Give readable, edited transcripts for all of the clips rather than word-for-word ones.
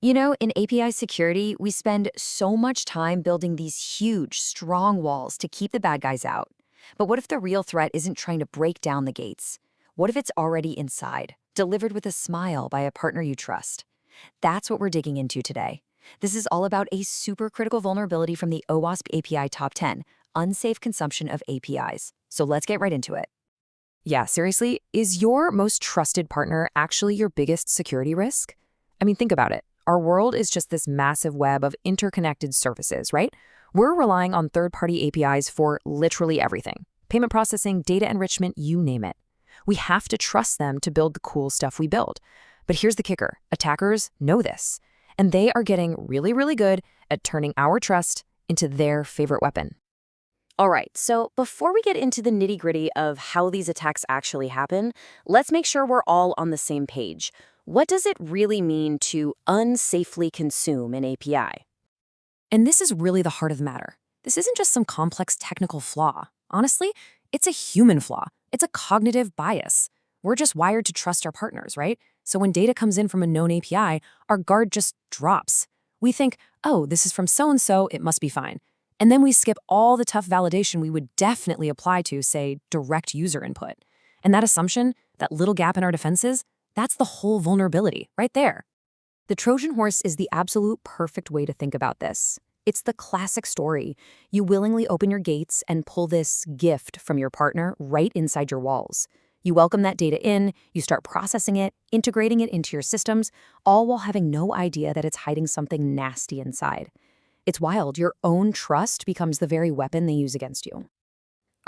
You know, in API security, we spend so much time building these huge, strong walls to keep the bad guys out. But what if the real threat isn't trying to break down the gates? What if it's already inside, delivered with a smile by a partner you trust? That's what we're digging into today. This is all about a super critical vulnerability from the OWASP API Top 10, Unsafe Consumption of APIs. So let's get right into it. Yeah, seriously, is your most trusted partner actually your biggest security risk? I mean, think about it. Our world is just this massive web of interconnected services, right? We're relying on third-party APIs for literally everything. Payment processing, data enrichment, you name it. We have to trust them to build the cool stuff we build. But here's the kicker. Attackers know this, and they are getting really, really good at turning our trust into their favorite weapon. All right, so before we get into the nitty-gritty of how these attacks actually happen, let's make sure we're all on the same page. What does it really mean to unsafely consume an API? And this is really the heart of the matter. This isn't just some complex technical flaw. Honestly, it's a human flaw. It's a cognitive bias. We're just wired to trust our partners, right? So when data comes in from a known API, our guard just drops. We think, oh, this is from so-and-so, it must be fine. And then we skip all the tough validation we would definitely apply to, say, direct user input. And that assumption, that little gap in our defenses, that's the whole vulnerability right there. The Trojan horse is the absolute perfect way to think about this. It's the classic story. You willingly open your gates and pull this gift from your partner right inside your walls. You welcome that data in, you start processing it, integrating it into your systems, all while having no idea that it's hiding something nasty inside. It's wild. Your own trust becomes the very weapon they use against you.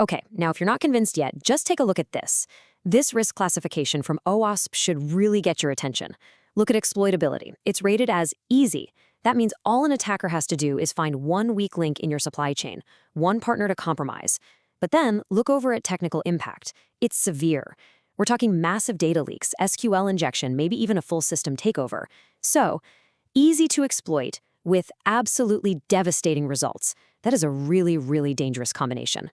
Okay, now if you're not convinced yet, just take a look at this. This risk classification from OWASP should really get your attention. Look at exploitability. It's rated as easy. That means all an attacker has to do is find one weak link in your supply chain, one partner to compromise. But then look over at technical impact. It's severe. We're talking massive data leaks, SQL injection, maybe even a full system takeover. So, easy to exploit with absolutely devastating results. That is a really, really dangerous combination.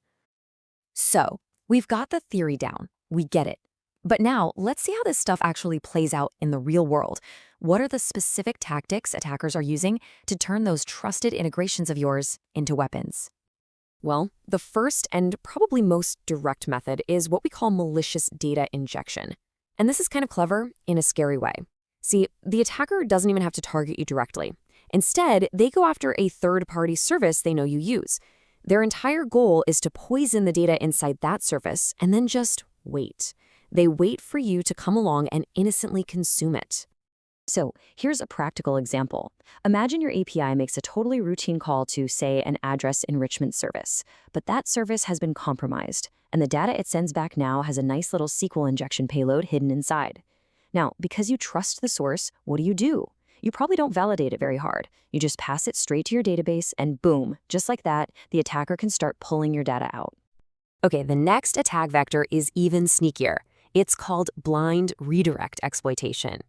So, we've got the theory down. We get it. But now, let's see how this stuff actually plays out in the real world. What are the specific tactics attackers are using to turn those trusted integrations of yours into weapons? Well, the first and probably most direct method is what we call malicious data injection. And this is kind of clever in a scary way. See, the attacker doesn't even have to target you directly. Instead, they go after a third-party service they know you use. Their entire goal is to poison the data inside that service and then just wait. They wait for you to come along and innocently consume it. So here's a practical example. Imagine your API makes a totally routine call to, say, an address enrichment service, but that service has been compromised, and the data it sends back now has a nice little SQL injection payload hidden inside. Now, because you trust the source, what do? You probably don't validate it very hard. You just pass it straight to your database, and boom, just like that, the attacker can start pulling your data out. Okay, the next attack vector is even sneakier. It's called blind redirect exploitation.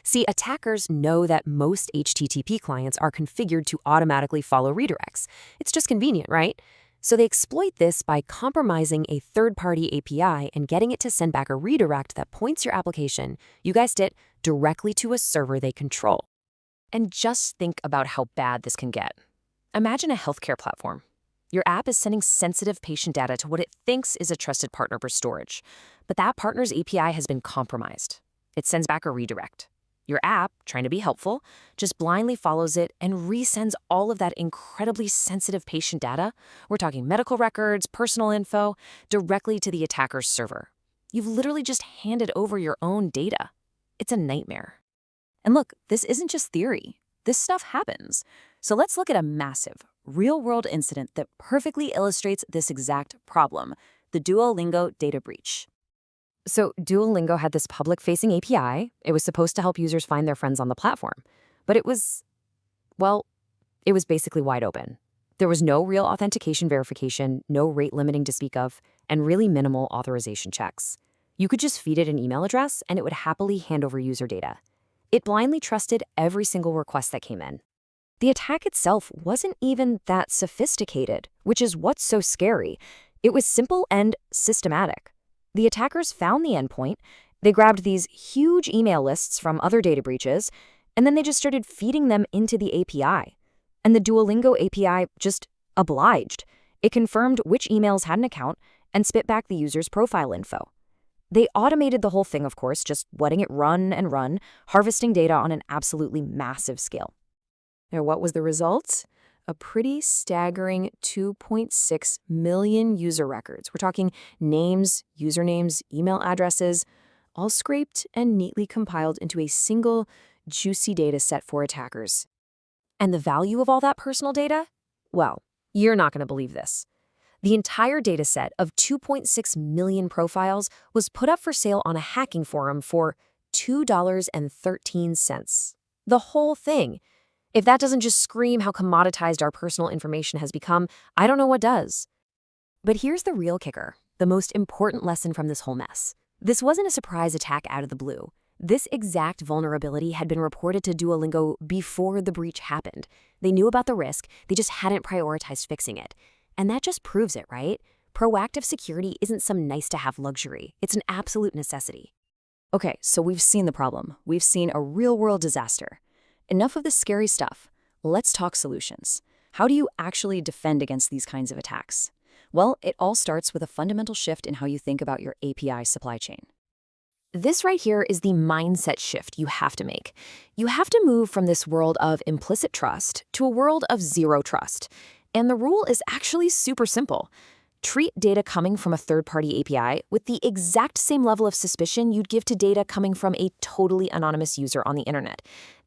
See, attackers know that most HTTP clients are configured to automatically follow redirects. It's just convenient, right? So they exploit this by compromising a third-party API and getting it to send back a redirect that points your application, you guessed it, directly to a server they control. And just think about how bad this can get. Imagine a healthcare platform. Your app is sending sensitive patient data to what it thinks is a trusted partner for storage, but that partner's API has been compromised. It sends back a redirect. Your app, trying to be helpful, just blindly follows it and resends all of that incredibly sensitive patient data, we're talking medical records, personal info, directly to the attacker's server. You've literally just handed over your own data. It's a nightmare. And look, this isn't just theory. This stuff happens. So let's look at a massive, real-world incident that perfectly illustrates this exact problem, the Duolingo data breach. So Duolingo had this public-facing API. It was supposed to help users find their friends on the platform. But it was basically wide open. There was no real authentication verification, no rate limiting to speak of, and really minimal authorization checks. You could just feed it an email address, and it would happily hand over user data. It blindly trusted every single request that came in. The attack itself wasn't even that sophisticated, which is what's so scary. It was simple and systematic. The attackers found the endpoint, they grabbed these huge email lists from other data breaches, And then they just started feeding them into the API. And the Duolingo API just obliged. It confirmed which emails had an account and spit back the user's profile info. They automated the whole thing, of course, just letting it run and run, harvesting data on an absolutely massive scale. Now, what was the result? A pretty staggering 2.6 million user records. We're talking names, usernames, email addresses, all scraped and neatly compiled into a single juicy data set for attackers. And the value of all that personal data? Well, you're not going to believe this. The entire data set of 2.6 million profiles was put up for sale on a hacking forum for $2.13. The whole thing. If that doesn't just scream how commoditized our personal information has become, I don't know what does. But here's the real kicker, the most important lesson from this whole mess. This wasn't a surprise attack out of the blue. This exact vulnerability had been reported to Duolingo before the breach happened. They knew about the risk, they just hadn't prioritized fixing it. And that just proves it, right? Proactive security isn't some nice-to-have luxury. It's an absolute necessity. Okay, so we've seen the problem. We've seen a real-world disaster. Enough of the scary stuff. Let's talk solutions. How do you actually defend against these kinds of attacks? Well, it all starts with a fundamental shift in how you think about your API supply chain. This right here is the mindset shift you have to make. You have to move from this world of implicit trust to a world of zero trust. And the rule is actually super simple. Treat data coming from a third-party API with the exact same level of suspicion you'd give to data coming from a totally anonymous user on the internet.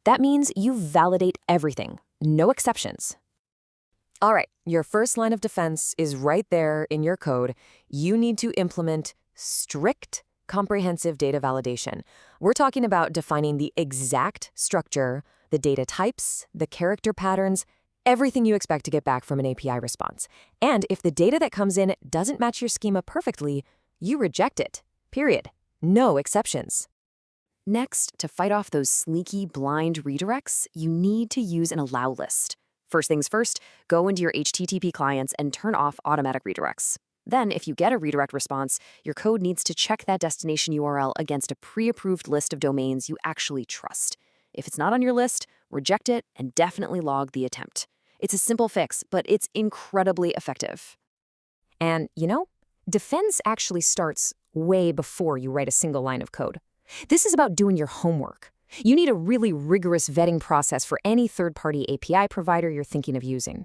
That means you validate everything, no exceptions. All right, your first line of defense is right there in your code. You need to implement strict, comprehensive data validation. We're talking about defining the exact structure, the data types, the character patterns, everything you expect to get back from an API response. And if the data that comes in doesn't match your schema perfectly, you reject it. Period. No exceptions. Next, to fight off those sneaky, blind redirects, you need to use an allow list. First things first, go into your HTTP clients and turn off automatic redirects. Then, if you get a redirect response, your code needs to check that destination URL against a pre-approved list of domains you actually trust. If it's not on your list, reject it and definitely log the attempt. It's a simple fix, but it's incredibly effective. And, defense actually starts way before you write a single line of code. This is about doing your homework. You need a really rigorous vetting process for any third-party API provider you're thinking of using.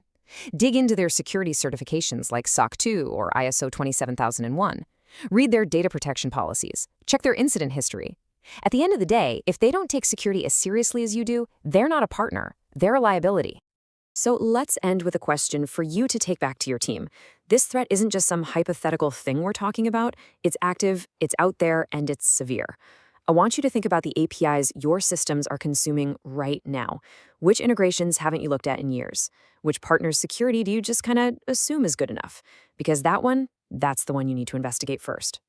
Dig into their security certifications like SOC 2 or ISO 27001. Read their data protection policies. Check their incident history. At the end of the day, if they don't take security as seriously as you do, they're not a partner. They're a liability. So let's end with a question for you to take back to your team. This threat isn't just some hypothetical thing we're talking about. It's active, it's out there, and it's severe. I want you to think about the APIs your systems are consuming right now. Which integrations haven't you looked at in years? Which partner's security do you just kind of assume is good enough? Because that's the one you need to investigate first.